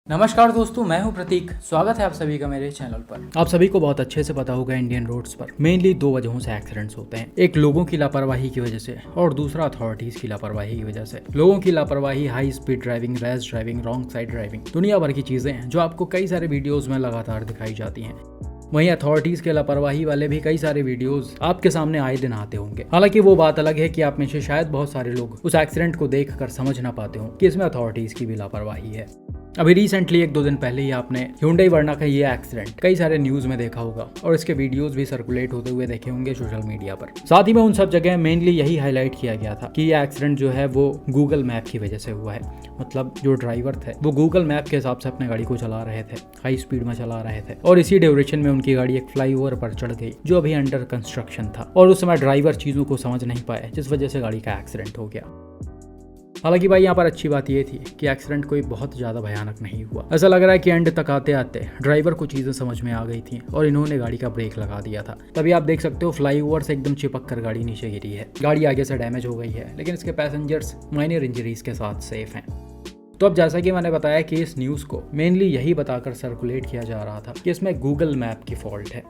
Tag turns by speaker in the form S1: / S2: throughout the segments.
S1: नमस्कार दोस्तों, मैं हूं प्रतीक। स्वागत है आप सभी का मेरे चैनल पर। आप सभी को बहुत अच्छे से पता होगा इंडियन रोड्स पर मेनली दो वजहों से एक्सीडेंट्स होते हैं। एक लोगों की लापरवाही की वजह से और दूसरा अथॉरिटीज की लापरवाही की वजह से। लोगों की लापरवाही, high speed driving, rash driving, wrong side driving, दुनिया भर की चीजें हैं जो आपको कई सारे वीडियोज में लगातार दिखाई जाती हैं। वहीं अथॉरिटीज के लापरवाही वाले भी कई सारे वीडियोस आपके सामने आए दिन आते होंगे। हालांकि वो बात अलग है कि आप में से शायद बहुत सारे लोग उस एक्सीडेंट को देखकर समझ ना पाते हो कि इसमें अथॉरिटीज की भी लापरवाही है। अभी रिसेंटली 1-2 दिन पहले ही आपने Hyundai वर्ना का ये एक्सीडेंट कई सारे न्यूज में देखा होगा और इसके वीडियोस भी सर्कुलेट होते हुए देखे होंगे सोशल मीडिया पर। साथ ही में उन सब जगह मेनली यही हाईलाइट किया गया था कि ये एक्सीडेंट जो है वो गूगल मैप की वजह से हुआ है। मतलब जो ड्राइवर थे वो गूगल मैप के हिसाब से अपने गाड़ी को चला रहे थे, हाई स्पीड में चला रहे थे और इसी ड्यूरेशन में उनकी गाड़ी एक फ्लाईओवर पर चढ़ गई जो अभी अंडर कंस्ट्रक्शन था और उस समय ड्राइवर चीजों को समझ नहीं पाए, जिस वजह से गाड़ी का एक्सीडेंट हो गया। हालांकि भाई यहाँ पर अच्छी बात ये थी कि एक्सीडेंट कोई बहुत ज़्यादा भयानक नहीं हुआ। ऐसा लग रहा है कि एंड तक आते आते ड्राइवर को चीज़ें समझ में आ गई थी और इन्होंने गाड़ी का ब्रेक लगा दिया था। तभी आप देख सकते हो फ्लाईओवर से एकदम चिपक कर गाड़ी नीचे गिरी है। गाड़ी आगे से डैमेज हो गई है लेकिन इसके पैसेंजर्स माइनर इंजरीज के साथ सेफ हैं। तो अब जैसा कि मैंने बताया कि इस न्यूज़ को मेनली यही बताकर सर्कुलेट किया जा रहा था कि इसमें गूगल मैप की फॉल्ट है,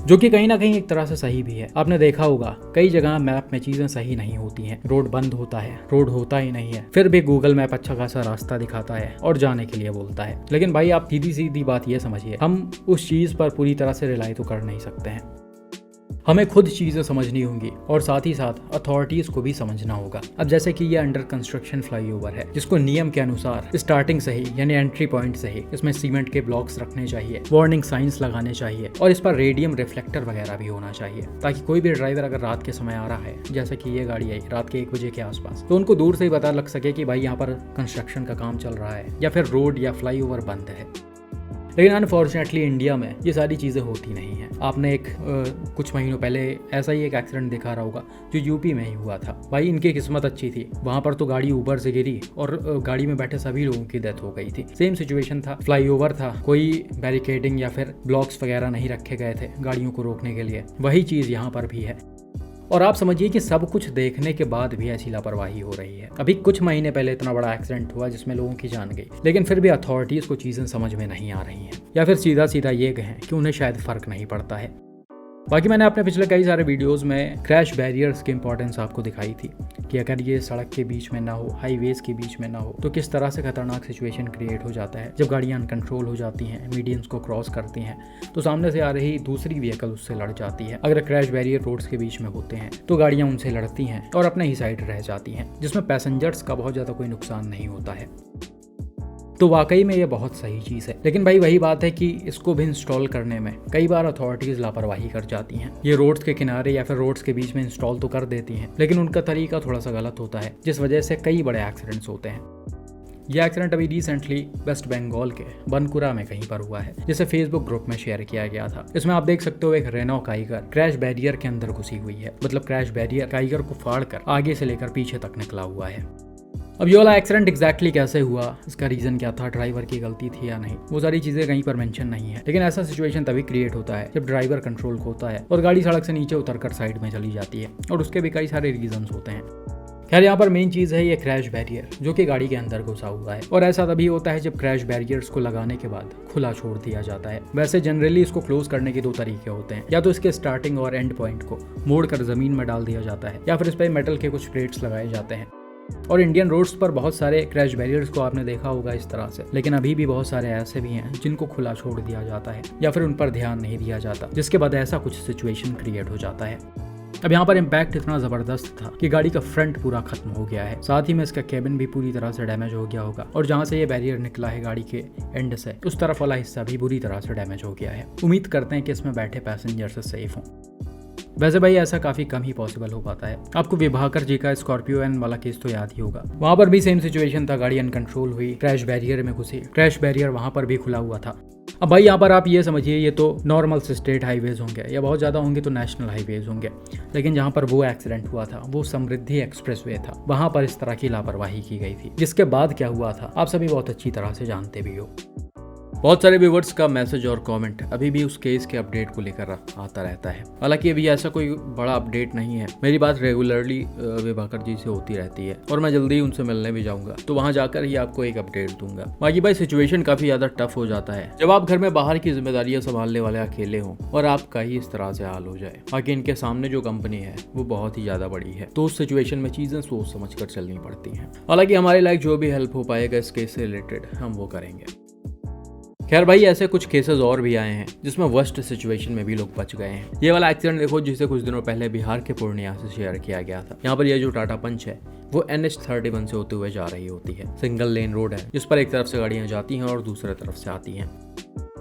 S1: जो कि कहीं ना कहीं एक तरह से सही भी है। आपने देखा होगा कई जगह मैप में चीजें सही नहीं होती हैं, रोड बंद होता है, रोड होता ही नहीं है, फिर भी गूगल मैप अच्छा खासा रास्ता दिखाता है और जाने के लिए बोलता है। लेकिन भाई आप सीधी सीधी बात ये समझिए, हम उस चीज पर पूरी तरह से रिलाई तो कर नहीं सकते हैं। हमें खुद चीज़ें समझनी होंगी और साथ ही साथ अथॉरिटीज़ को भी समझना होगा। अब जैसे कि ये अंडर कंस्ट्रक्शन फ्लाईओवर है जिसको नियम के अनुसार स्टार्टिंग से ही यानी एंट्री पॉइंट से ही इसमें सीमेंट के ब्लॉक्स रखने चाहिए, वार्निंग साइंस लगाने चाहिए और इस पर रेडियम रिफ्लेक्टर वगैरह भी होना चाहिए, ताकि कोई भी ड्राइवर अगर रात के समय आ रहा है, जैसे कि ये गाड़ी आई रात के 1 बजे के आसपास, तो उनको दूर से ही पता लग सके कि भाई यहाँ पर कंस्ट्रक्शन का काम चल रहा है या फिर रोड या फ्लाईओवर बंद है। लेकिन अनफॉर्चुनेटली इंडिया में ये सारी चीज़ें होती नहीं हैं। आपने कुछ महीनों पहले ऐसा ही एक एक्सीडेंट देखा रहा होगा जो यूपी में ही हुआ था। भाई इनकी किस्मत अच्छी थी, वहाँ पर तो गाड़ी ऊपर से गिरी और गाड़ी में बैठे सभी लोगों की डेथ हो गई थी। सेम सिचुएशन था, फ्लाईओवर था, कोई बैरिकेडिंग या फिर ब्लॉक्स वगैरह नहीं रखे गए थे गाड़ियों को रोकने के लिए। वही चीज़ यहाँ पर भी है और आप समझिए कि सब कुछ देखने के बाद भी ऐसी लापरवाही हो रही है। अभी कुछ महीने पहले इतना बड़ा एक्सीडेंट हुआ जिसमें लोगों की जान गई, लेकिन फिर भी अथॉरिटीज को चीजें समझ में नहीं आ रही हैं, या फिर सीधा सीधा ये कहें कि उन्हें शायद फर्क नहीं पड़ता है। बाकी मैंने अपने पिछले कई सारे वीडियोस में क्रैश बैरियर्स की इंपॉर्टेंस आपको दिखाई थी कि अगर ये सड़क के बीच में ना हो, हाईवेज के बीच में ना हो, तो किस तरह से खतरनाक सिचुएशन क्रिएट हो जाता है। जब गाड़ियां अनकंट्रोल हो जाती हैं, मीडियंस को क्रॉस करती हैं, तो सामने से आ रही दूसरी व्हीकल उससे लड़ जाती है। अगर क्रैश बैरियर रोड्स के बीच में होते हैं तो गाड़ियां उनसे लड़ती हैं और अपने ही साइड रह जाती हैं, जिसमें पैसेंजर्स का बहुत ज़्यादा कोई नुकसान नहीं होता है। तो वाकई में ये बहुत सही चीज़ है। लेकिन भाई वही बात है कि इसको भी इंस्टॉल करने में कई बार अथॉरिटीज़ लापरवाही कर जाती हैं। ये रोड्स के किनारे या फिर रोड्स के बीच में इंस्टॉल तो कर देती हैं, लेकिन उनका तरीका थोड़ा सा गलत होता है, जिस वजह से कई बड़े एक्सीडेंट्स होते हैं। यह एक्सीडेंट अभी रिसेंटली वेस्ट बंगाल के बनकुरा में कहीं पर हुआ है, जिसे फेसबुक ग्रुप में शेयर किया गया था। इसमें आप देख सकते हो एक रेनो काइगर क्रैश बैरियर के अंदर घुसी हुई है। मतलब क्रैश बैरियर काइगर को फाड़ कर आगे से लेकर पीछे तक निकला हुआ है। अब ये वाला एक्सीडेंट एग्जैक्टली कैसे हुआ, इसका रीजन क्या था, ड्राइवर की गलती थी या नहीं, वो सारी चीजें कहीं पर मेंशन नहीं है। लेकिन ऐसा सिचुएशन तभी क्रिएट होता है जब ड्राइवर कंट्रोल खोता है और गाड़ी सड़क से नीचे उतरकर साइड में चली जाती है, और उसके भी कई सारे रीजंस होते हैं। खैर यहाँ पर मेन चीज़ है ये क्रैश बैरियर जो कि गाड़ी के अंदर घुसा हुआ है, और ऐसा तभी होता है जब क्रैश बैरियर्स को लगाने के बाद खुला छोड़ दिया जाता है। वैसे जनरली इसको क्लोज करने के 2 तरीके होते हैं, या तो इसके स्टार्टिंग और एंड पॉइंट को मोड़कर जमीन में डाल दिया जाता है, या फिर इस पर मेटल के कुछ प्लेट्स लगाए जाते हैं। और इंडियन रोड्स पर बहुत सारे क्रैश बैरियर्स को आपने देखा होगा इस तरह से, लेकिन अभी भी बहुत सारे ऐसे भी हैं जिनको खुला छोड़ दिया जाता है या फिर उन पर ध्यान नहीं दिया जाता, जिसके बाद ऐसा कुछ सिचुएशन क्रिएट हो जाता है। अब यहाँ पर इम्पैक्ट इतना जबरदस्त था कि गाड़ी का फ्रंट पूरा खत्म हो गया है, साथ ही में इसका केबिन भी पूरी तरह से डैमेज हो गया होगा, और जहाँ से ये बैरियर निकला है गाड़ी के एंड से, उस तरफ वाला हिस्सा भी बुरी तरह से डैमेज हो गया है। उम्मीद करते हैं कि इसमें बैठे पैसेंजर से सेफ हों। वैसे भाई ऐसा काफी कम ही पॉसिबल हो पाता है। आपको विभाकर जी का स्कॉर्पियो एन वाला केस तो याद ही होगा, वहां पर भी सेम सिचुएशन था, गाड़ी अनकंट्रोल हुई, क्रैश बैरियर में घुसी, क्रैश बैरियर वहां पर भी खुला हुआ था। अब भाई यहाँ पर आप ये समझिए ये तो नॉर्मल स्टेट हाईवेज होंगे, या बहुत ज़्यादा होंगे तो नेशनल हाईवेज होंगे, लेकिन जहाँ पर वो एक्सीडेंट हुआ था वो समृद्धि एक्सप्रेसवे था, वहाँ पर इस तरह की लापरवाही की गई थी, जिसके बाद क्या हुआ था आप सभी बहुत अच्छी तरह से जानते भी हो। बहुत सारे व्यूवर्स का मैसेज और कमेंट अभी भी उस केस के अपडेट को लेकर आता रहता है। हालांकि अभी ऐसा कोई बड़ा अपडेट नहीं है। मेरी बात रेगुलरली विभाकर जी से होती रहती है और मैं जल्दी उनसे मिलने भी जाऊंगा, तो वहां जाकर ही आपको एक अपडेट दूंगा। बाकी भाई सिचुएशन काफी ज्यादा टफ हो जाता है जब आप घर में बाहर की जिम्मेदारियां संभालने वाले अकेले हों और आपका ही इस तरह से हाल हो जाए। बाकी इनके सामने जो कंपनी है वो बहुत ही ज्यादा बड़ी है, तो उस सिचुएशन में चीजें सोच समझ कर चलनी पड़ती हैं। हालांकि हमारे लायक जो भी हेल्प हो पाएगा इस केस से रिलेटेड हम वो करेंगे। खैर भाई ऐसे कुछ केसेस और भी आए हैं जिसमें वर्स्ट सिचुएशन में भी लोग बच गए हैं। ये वाला एक्सीडेंट देखो जिसे कुछ दिनों पहले बिहार के पूर्णिया से शेयर किया गया था। यहाँ पर ये जो टाटा पंच है वो NH31 से होते हुए जा रही होती है। सिंगल लेन रोड है जिस पर एक तरफ से गाड़ियां जाती हैं और दूसरे तरफ से आती हैं।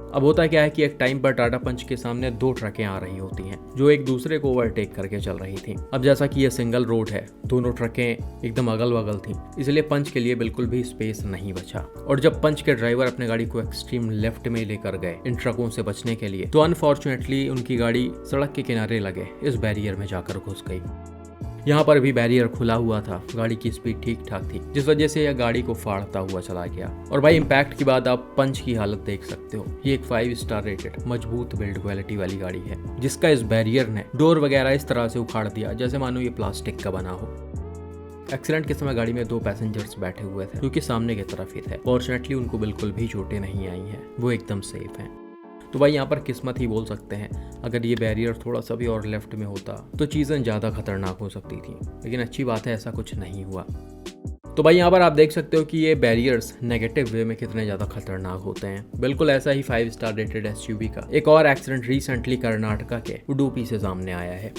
S1: अब होता क्या है कि एक टाइम पर टाटा पंच के सामने दो ट्रकें आ रही होती हैं जो एक दूसरे को ओवरटेक करके चल रही थी। अब जैसा कि ये सिंगल रोड है, दोनों ट्रकें एकदम अगल बगल थी, इसलिए पंच के लिए बिल्कुल भी स्पेस नहीं बचा। और जब पंच के ड्राइवर अपने गाड़ी को एक्सट्रीम लेफ्ट में लेकर गए इन ट्रकों से बचने के लिए, तो अनफॉर्चुनेटली उनकी गाड़ी सड़क के किनारे लगे इस बैरियर में जाकर घुस गई। यहाँ पर भी बैरियर खुला हुआ था, गाड़ी की स्पीड ठीक ठाक थी, जिस वजह से यह गाड़ी को फाड़ता हुआ चला गया। और भाई इम्पैक्ट के बाद आप पंच की हालत देख सकते हो। ये एक 5 स्टार रेटेड मजबूत बिल्ड क्वालिटी वाली गाड़ी है जिसका इस बैरियर ने डोर वगैरह इस तरह से उखाड़ दिया जैसे मानो ये प्लास्टिक का बना हो। एक्सीडेंट के समय गाड़ी में 2 पैसेंजर्स बैठे हुए थे जो कि सामने की तरफ ही थे। फॉर्चुनेटली उनको बिल्कुल भी चोटें नहीं आई हैं, वो एकदम सेफ हैं। तो भाई यहाँ पर किस्मत ही बोल सकते हैं। अगर ये बैरियर थोड़ा सा भी और लेफ्ट में होता तो चीज़ें ज़्यादा खतरनाक हो सकती थी, लेकिन अच्छी बात है ऐसा कुछ नहीं हुआ। तो भाई यहाँ पर आप देख सकते हो कि ये बैरियर्स नेगेटिव वे में कितने ज़्यादा खतरनाक होते हैं। बिल्कुल ऐसा ही 5 स्टार रेटेड SUV का एक और एक्सीडेंट रिसेंटली कर्नाटका के उडुपी से सामने आया है।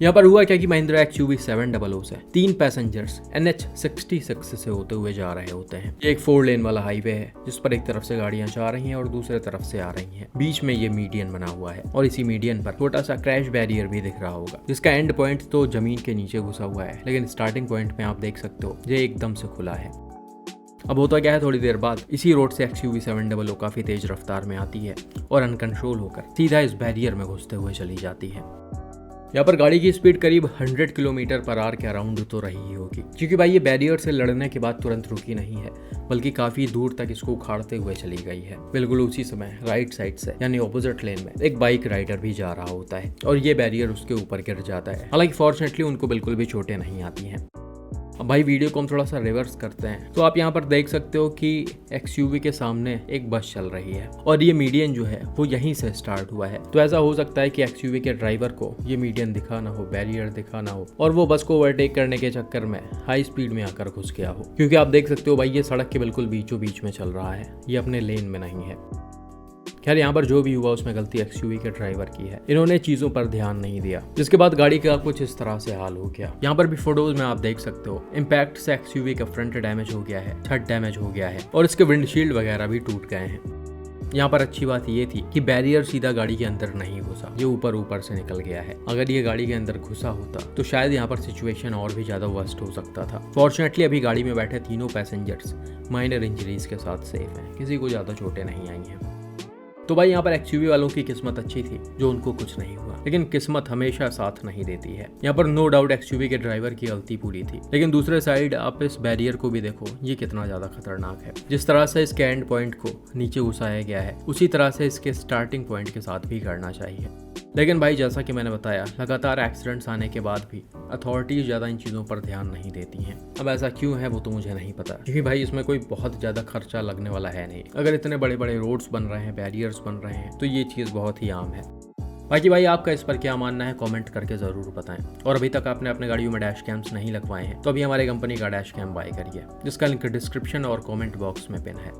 S1: यहाँ पर हुआ क्या कि महिंद्रा XUV 700 से 3 पैसेंजर्स NH66 से होते हुए जा रहे होते हैं। ये एक 4 लेन वाला हाईवे है जिस पर एक तरफ से गाड़ियां जा रही हैं और दूसरे तरफ से आ रही हैं। बीच में ये मीडियन बना हुआ है और इसी मीडियन पर छोटा सा क्रैश बैरियर भी दिख रहा होगा जिसका एंड पॉइंट तो जमीन के नीचे घुसा हुआ है, लेकिन स्टार्टिंग पॉइंट में आप देख सकते हो ये एकदम से खुला है। अब होता क्या है, थोड़ी देर बाद इसी रोड से XUV 700 काफी तेज रफ्तार में आती है और अनकंट्रोल होकर सीधा इस बैरियर में घुसते हुए चली जाती है। यहाँ पर गाड़ी की स्पीड करीब 100 किलोमीटर पर आवर के अराउंड तो रही होगी, क्योंकि भाई ये बैरियर से लड़ने के बाद तुरंत रुकी नहीं है, बल्कि काफी दूर तक इसको उखाड़ते हुए चली गई है। बिल्कुल उसी समय राइट साइड से यानी ऑपोजिट लेन में एक बाइक राइडर भी जा रहा होता है और ये बैरियर उसके ऊपर गिर जाता है। हालांकि फॉर्चुनेटली उनको बिल्कुल भी चोटें नहीं आती हैं। अब भाई वीडियो को हम थोड़ा सा रिवर्स करते हैं तो आप यहाँ पर देख सकते हो कि XUV के सामने एक बस चल रही है और ये मीडियन जो है वो यहीं से स्टार्ट हुआ है। तो ऐसा हो सकता है कि XUV के ड्राइवर को ये मीडियन दिखा ना हो, बैरियर दिखा ना हो और वो बस को ओवरटेक करने के चक्कर में हाई स्पीड में आकर घुस गया हो, क्योंकि आप देख सकते हो भाई ये सड़क के बिल्कुल बीचों बीच में चल रहा है, ये अपने लेन में नहीं है। खैर यहाँ पर जो भी हुआ उसमें गलती XUV के ड्राइवर की है, इन्होंने चीजों पर ध्यान नहीं दिया, जिसके बाद गाड़ी का कुछ इस तरह से हाल हो गया। यहाँ पर भी फोटोज में आप देख सकते हो इम्पैक्ट से XUV का फ्रंट डैमेज हो गया है, छत डैमेज हो गया है और इसके विंडशील्ड वगैरह भी टूट गए हैं। यहाँ पर अच्छी बात ये थी कि बैरियर सीधा गाड़ी के अंदर नहीं घुसा, ये ऊपर से निकल गया है। अगर ये गाड़ी के अंदर घुसा होता तो शायद यहाँ पर सिचुएशन और भी ज्यादा वर्स्ट हो सकता था। फॉर्चुनेटली अभी गाड़ी में बैठे तीनों पैसेंजर्स माइनर इंजरीज के साथ सेफ हैं, किसी को ज्यादा चोटें नहीं आई हैं। तो भाई यहाँ पर XUV वालों की किस्मत अच्छी थी जो उनको कुछ नहीं हुआ, लेकिन किस्मत हमेशा साथ नहीं देती है। यहाँ पर नो डाउट XUV के ड्राइवर की गलती पूरी थी, लेकिन दूसरे साइड आप इस बैरियर को भी देखो, ये कितना ज्यादा खतरनाक है। जिस तरह से इसके एंड पॉइंट को नीचे घुसाया गया है उसी तरह से इसके स्टार्टिंग पॉइंट के साथ भी करना चाहिए। लेकिन भाई जैसा कि मैंने बताया, लगातार एक्सीडेंट्स आने के बाद भी अथॉरिटीज ज़्यादा इन चीज़ों पर ध्यान नहीं देती हैं। अब ऐसा क्यों है वो तो मुझे नहीं पता, क्योंकि भाई इसमें कोई बहुत ज़्यादा खर्चा लगने वाला है नहीं। अगर इतने बड़े बड़े रोड्स बन रहे हैं, बैरियर्स बन रहे हैं, तो ये चीज़ बहुत ही आम है। बाकी भाई आपका इस पर क्या मानना है कमेंट करके ज़रूर बताएं। और अभी तक आपने अपने गाड़ियों में डैश कैम्स नहीं लगवाए हैं तो अभी हमारी कंपनी का डैश कैम बाय करिए, जिसका लिंक डिस्क्रिप्शन और कमेंट बॉक्स में पिन है।